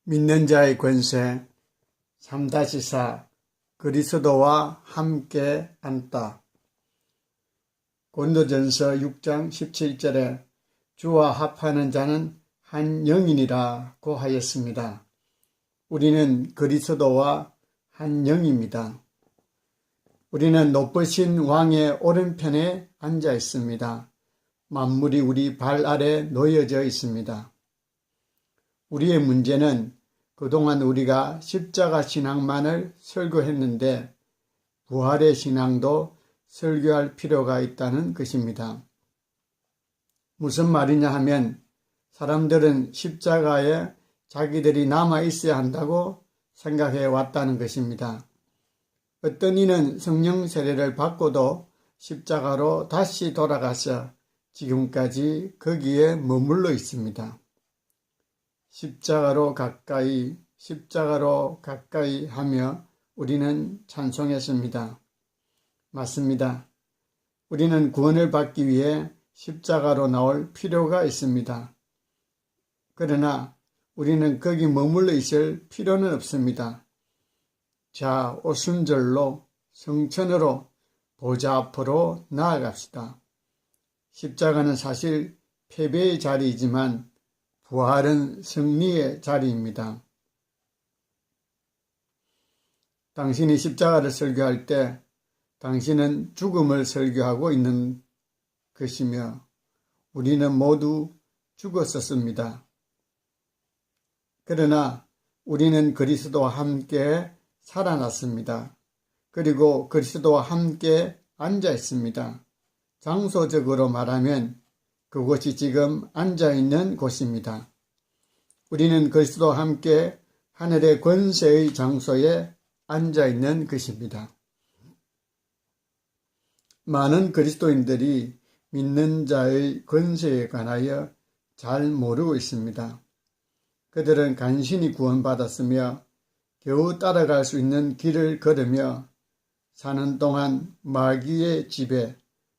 믿는 자의 권세 3-4 그리스도와 함께 앉다. 고린도전서 6장 17절에 주와 합하는 자는 한 영이니라고 하였습니다. 우리는 그리스도와 한 영입니다. 우리는 높으신 왕의 오른편에 앉아 있습니다. 만물이 우리 발 아래 놓여져 있습니다. 우리의 문제는 그동안 우리가 십자가 신앙만을 설교했는데 부활의 신앙도 설교할 필요가 있다는 것입니다. 무슨 말이냐 하면 사람들은 십자가에 자기들이 남아 있어야 한다고 생각해 왔다는 것입니다. 어떤 이는 성령 세례를 받고도 십자가로 다시 돌아가서 지금까지 거기에 머물러 있습니다. 십자가로 가까이 하며 우리는 찬송했습니다. 맞습니다. 우리는 구원을 받기 위해 십자가로 나올 필요가 있습니다. 그러나 우리는 거기 머물러 있을 필요는 없습니다. 자, 오순절로 성천으로 보좌 앞으로 나아갑시다. 십자가는 사실 패배의 자리이지만 부활은 승리의 자리입니다. 당신이 십자가를 설교할 때 당신은 죽음을 설교하고 있는 것이며 우리는 모두 죽었었습니다. 그러나 우리는 그리스도와 함께 살아났습니다. 그리고 그리스도와 함께 앉아 있습니다. 장소적으로 말하면 그곳이 지금 앉아있는 곳입니다. 우리는 그리스도와 함께 하늘의 권세의 장소에 앉아있는 것입니다. 많은 그리스도인들이 믿는 자의 권세에 관하여 잘 모르고 있습니다. 그들은 간신히 구원받았으며 겨우 따라갈 수 있는 길을 걸으며 사는 동안 마귀의 지배,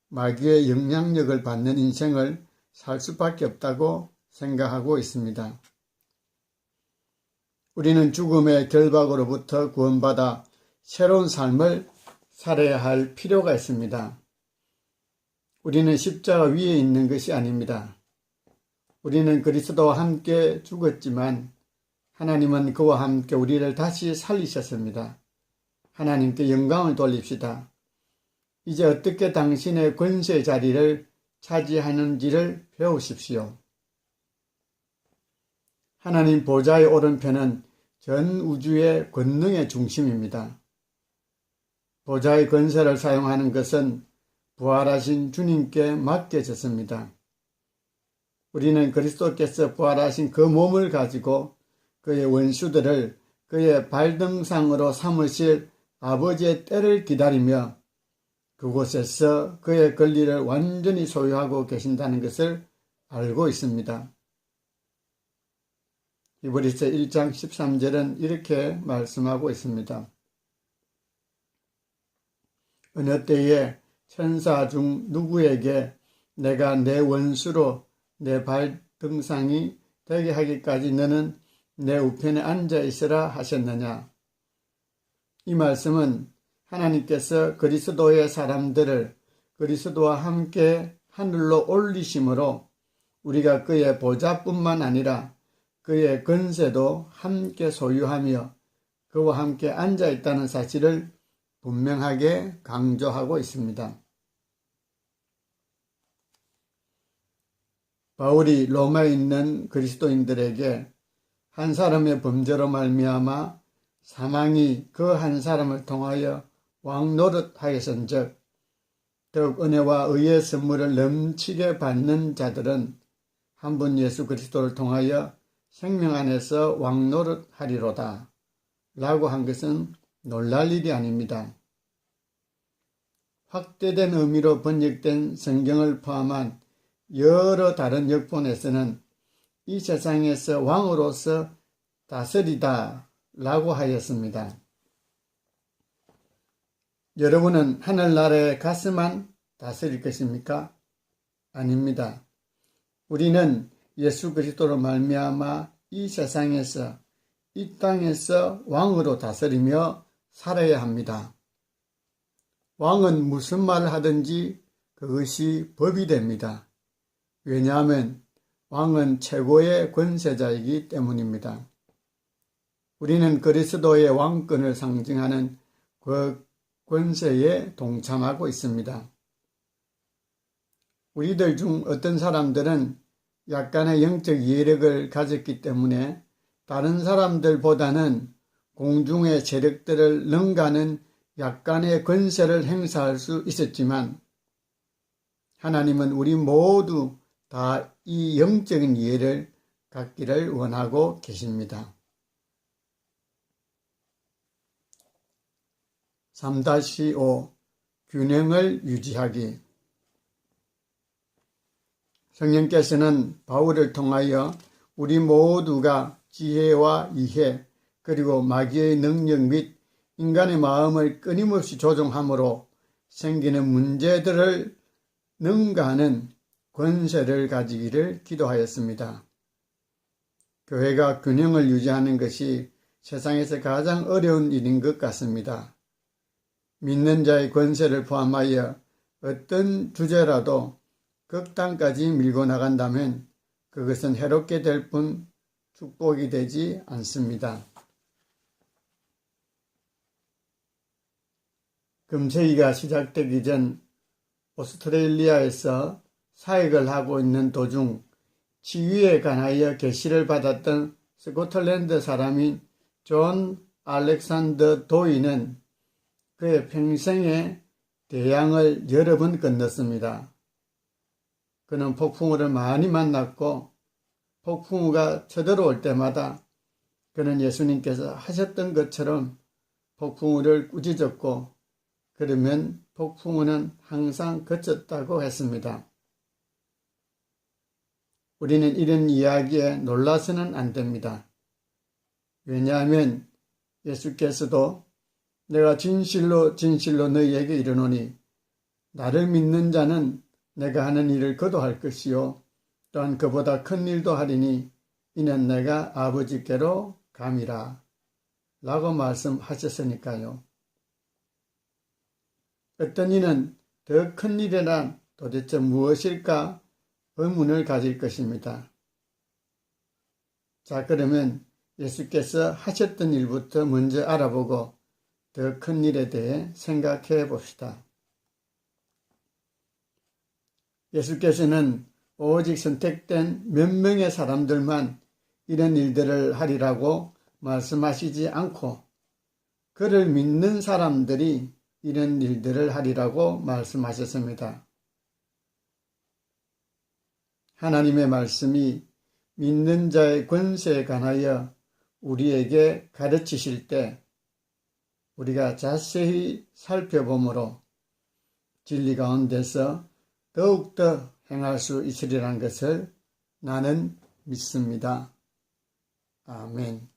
마귀의 영향력을 받는 인생을 살 수밖에 없다고 생각하고 있습니다. 우리는 죽음의 결박으로부터 구원받아 새로운 삶을 살아야 할 필요가 있습니다. 우리는 십자가 위에 있는 것이 아닙니다. 우리는 그리스도와 함께 죽었지만 하나님은 그와 함께 우리를 다시 살리셨습니다. 하나님께 영광을 돌립시다. 이제 어떻게 당신의 권세 자리를 차지하는지를 배우십시오. 하나님 보좌의 오른편은 전 우주의 권능의 중심입니다. 보좌의 권세를 사용하는 것은 부활하신 주님께 맡겨졌습니다. 우리는 그리스도께서 부활하신 그 몸을 가지고 그의 원수들을 그의 발등상으로 삼으실 아버지의 때를 기다리며 그곳에서 그의 권리를 완전히 소유하고 계신다는 것을 알고 있습니다. 히브리서 1장 13절은 이렇게 말씀하고 있습니다. 어느 때에 천사 중 누구에게 내가 내 원수로 내 발등상이 되게 하기까지 너는 내 우편에 앉아 있으라 하셨느냐. 이 말씀은 하나님께서 그리스도의 사람들을 그리스도와 함께 하늘로 올리심으로 우리가 그의 보좌뿐만 아니라 그의 권세도 함께 소유하며 그와 함께 앉아 있다는 사실을 분명하게 강조하고 있습니다. 바울이 로마에 있는 그리스도인들에게 한 사람의 범죄로 말미암아 사망이 그 한 사람을 통하여 왕노릇하였은즉 더욱 은혜와 의의 선물을 넘치게 받는 자들은 한 분 예수 그리스도를 통하여 생명 안에서 왕노릇하리로다 라고 한 것은 놀랄 일이 아닙니다. 확대된 의미로 번역된 성경을 포함한 여러 다른 역본에서는 이 세상에서 왕으로서 다스리다 라고 하였습니다. 여러분은 하늘나라에 가서만 다스릴 것입니까? 아닙니다. 우리는 예수 그리스도로 말미암아 이 세상에서 이 땅에서 왕으로 다스리며 살아야 합니다. 왕은 무슨 말을 하든지 그것이 법이 됩니다. 왜냐하면 왕은 최고의 권세자이기 때문입니다. 우리는 그리스도의 왕권을 상징하는 그 권세에 동참하고 있습니다. 우리들 중 어떤 사람들은 약간의 영적 예력을 가졌기 때문에 다른 사람들보다는 공중의 세력들을 능가하는 약간의 권세를 행사할 수 있었지만 하나님은 우리 모두 다 이 영적인 이해를 갖기를 원하고 계십니다. 3-5 균형을 유지하기. 성령께서는 바울을 통하여 우리 모두가 지혜와 이해 그리고 마귀의 능력 및 인간의 마음을 끊임없이 조종함으로 생기는 문제들을 능가하는 권세를 가지기를 기도하였습니다. 교회가 균형을 유지하는 것이 세상에서 가장 어려운 일인 것 같습니다. 믿는 자의 권세를 포함하여 어떤 주제라도 극단까지 밀고 나간다면 그것은 해롭게 될 뿐 축복이 되지 않습니다. 금세기가 시작되기 전 오스트레일리아에서 사역을 하고 있는 도중 치유에 관하여 계시를 받았던 스코틀랜드 사람인 존 알렉산더 도이는 그의 평생에 대양을 여러 번 건넜습니다. 그는 폭풍우를 많이 만났고 폭풍우가 쳐들어올 때마다 그는 예수님께서 하셨던 것처럼 폭풍우를 꾸짖었고 그러면 폭풍우는 항상 그쳤다고 했습니다. 우리는 이런 이야기에 놀라서는 안 됩니다. 왜냐하면 예수께서도 내가 진실로 진실로 너희에게 이르노니 나를 믿는 자는 내가 하는 일을 그도 할 것이요 또한 그보다 큰 일도 하리니 이는 내가 아버지께로 감이라 라고 말씀하셨으니까요. 어떤 이는 더 큰 일이란 도대체 무엇일까 의문을 가질 것입니다. 자, 그러면 예수께서 하셨던 일부터 먼저 알아보고 더 큰 일에 대해 생각해 봅시다. 예수께서는 오직 선택된 몇 명의 사람들만 이런 일들을 하리라고 말씀하시지 않고 그를 믿는 사람들이 이런 일들을 하리라고 말씀하셨습니다. 하나님의 말씀이 믿는 자의 권세에 관하여 우리에게 가르치실 때 우리가 자세히 살펴보므로 진리 가운데서 더욱더 행할 수 있으리라는 것을 나는 믿습니다. 아멘.